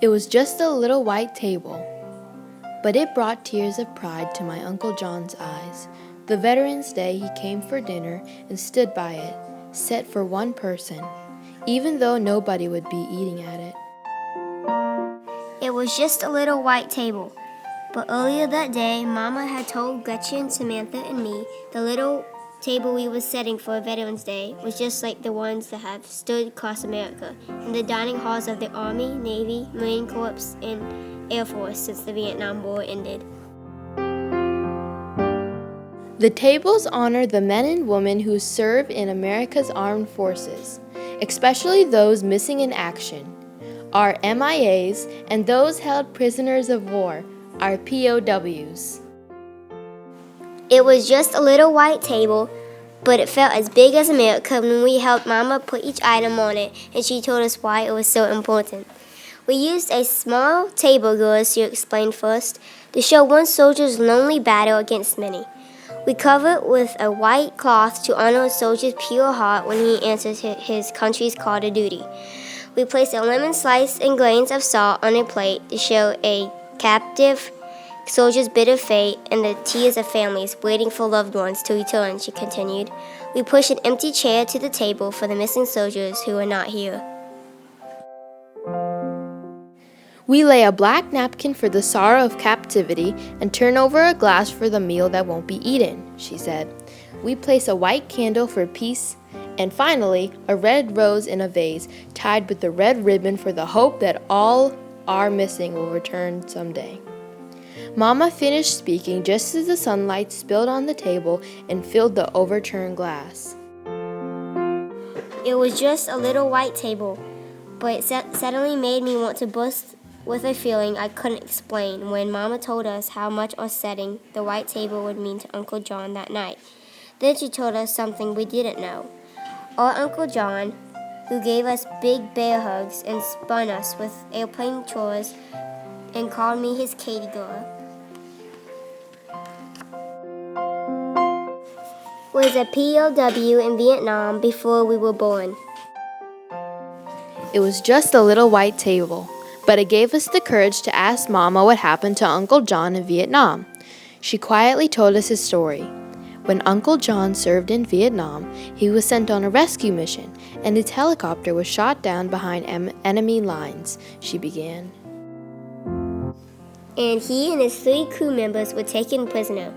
It was just a little white table, but it brought tears of pride to my Uncle John's eyes. The Veterans Day he came for dinner and stood by it, set for one person, even though nobody would be eating at it. It was just a little white table, but earlier that day, Mama had told Gretchen, Samantha, and me the little table we were setting for Veterans Day was just like the ones that have stood across America in the dining halls of the Army, Navy, Marine Corps, and Air Force since the Vietnam War ended. The tables honor the men and women who serve in America's armed forces, especially those missing in action, our MIAs, and those held prisoners of war, our POWs. It was just a little white table, but it felt as big as America when we helped Mama put each item on it and she told us why it was so important. We used a small table, Garcia explained first, to show one soldier's lonely battle against many. We cover it with a white cloth to honor a soldier's pure heart when he answers his country's call to duty. We placed a lemon slice and grains of salt on a plate to show a captive soldier's bitter fate and the tears of families waiting for loved ones to return, she continued. We pushed an empty chair to the table for the missing soldiers who were not here. We lay a black napkin for the sorrow of captivity and turn over a glass for the meal that won't be eaten, she said. We place a white candle for peace, and finally, a red rose in a vase tied with a red ribbon for the hope that all our missing will return someday. Mama finished speaking just as the sunlight spilled on the table and filled the overturned glass. It was just a little white table, but it suddenly made me want to burst with a feeling I couldn't explain when Mama told us how much our setting the white table would mean to Uncle John that night. Then she told us something we didn't know. Our Uncle John, who gave us big bear hugs and spun us with airplane chores and called me his Katie girl, was a POW in Vietnam before we were born. It was just a little white table, but it gave us the courage to ask Mama what happened to Uncle John in Vietnam. She quietly told us his story. When Uncle John served in Vietnam, he was sent on a rescue mission, and his helicopter was shot down behind enemy lines, she began. And he and his 3 crew members were taken prisoner.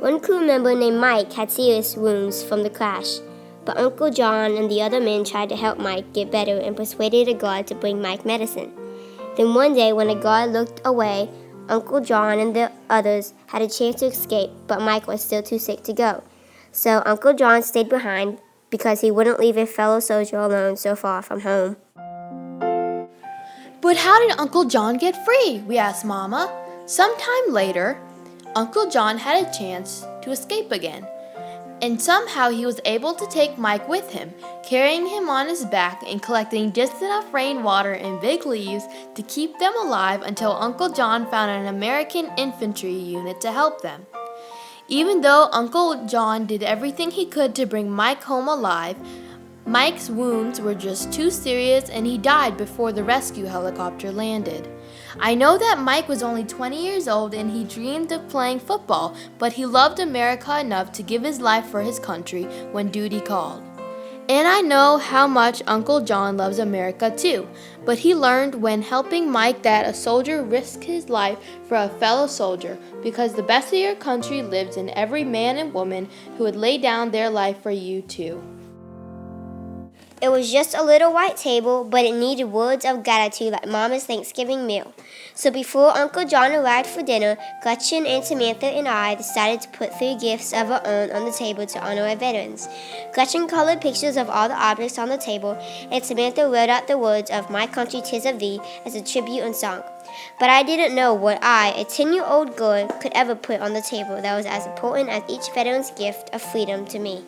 One crew member named Mike had serious wounds from the crash, but Uncle John and the other men tried to help Mike get better and persuaded a guard to bring Mike medicine. Then one day when a guard looked away, Uncle John and the others had a chance to escape, but Mike was still too sick to go. So Uncle John stayed behind because he wouldn't leave a fellow soldier alone so far from home. But how did Uncle John get free? We asked Mama. Sometime later, Uncle John had a chance to escape again, and somehow he was able to take Mike with him, carrying him on his back and collecting just enough rainwater and big leaves to keep them alive until Uncle John found an American infantry unit to help them. Even though Uncle John did everything he could to bring Mike home alive, Mike's wounds were just too serious and he died before the rescue helicopter landed. I know that Mike was only 20 years old and he dreamed of playing football, but he loved America enough to give his life for his country when duty called. And I know how much Uncle John loves America too, but he learned when helping Mike that a soldier risks his life for a fellow soldier because the best of your country lives in every man and woman who would lay down their life for you too. It was just a little white table, but it needed words of gratitude like Mama's Thanksgiving meal. So before Uncle John arrived for dinner, Gretchen and Samantha and I decided to put 3 gifts of our own on the table to honor our veterans. Gretchen colored pictures of all the objects on the table, and Samantha wrote out the words of My Country 'Tis of Thee as a tribute and song. But I didn't know what I, a 10-year-old girl, could ever put on the table that was as important as each veteran's gift of freedom to me.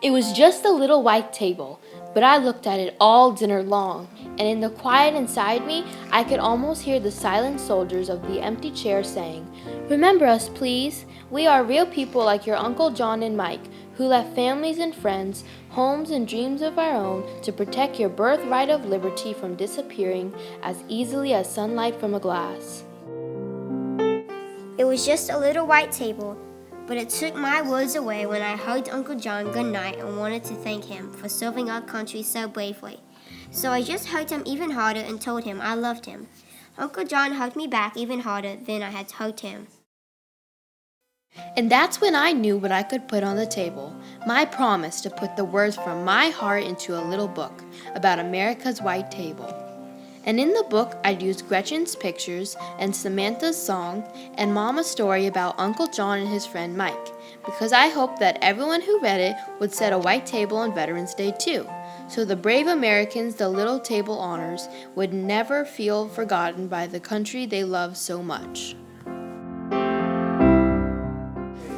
It was just a little white table, but I looked at it all dinner long, and in the quiet inside me, I could almost hear the silent soldiers of the empty chair saying, "Remember us, please. We are real people like your Uncle John and Mike, who left families and friends, homes and dreams of our own to protect your birthright of liberty from disappearing as easily as sunlight from a glass. It was just a little white table, but it took my words away when I hugged Uncle John goodnight and wanted to thank him for serving our country so bravely. So I just hugged him even harder and told him I loved him. Uncle John hugged me back even harder than I had hugged him. And that's when I knew what I could put on the table, my promise to put the words from my heart into a little book about America's white table. And in the book, I'd use Gretchen's pictures and Samantha's song and Mama's story about Uncle John and his friend Mike, because I hoped that everyone who read it would set a white table on Veterans Day too, so the brave Americans the little table honors would never feel forgotten by the country they love so much.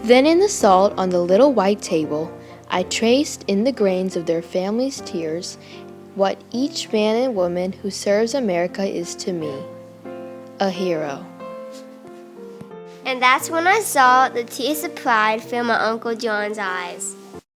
Then in the salt on the little white table, I traced in the grains of their families' tears what each man and woman who serves America is to me, a hero. And that's when I saw the tears of pride fill my Uncle John's eyes.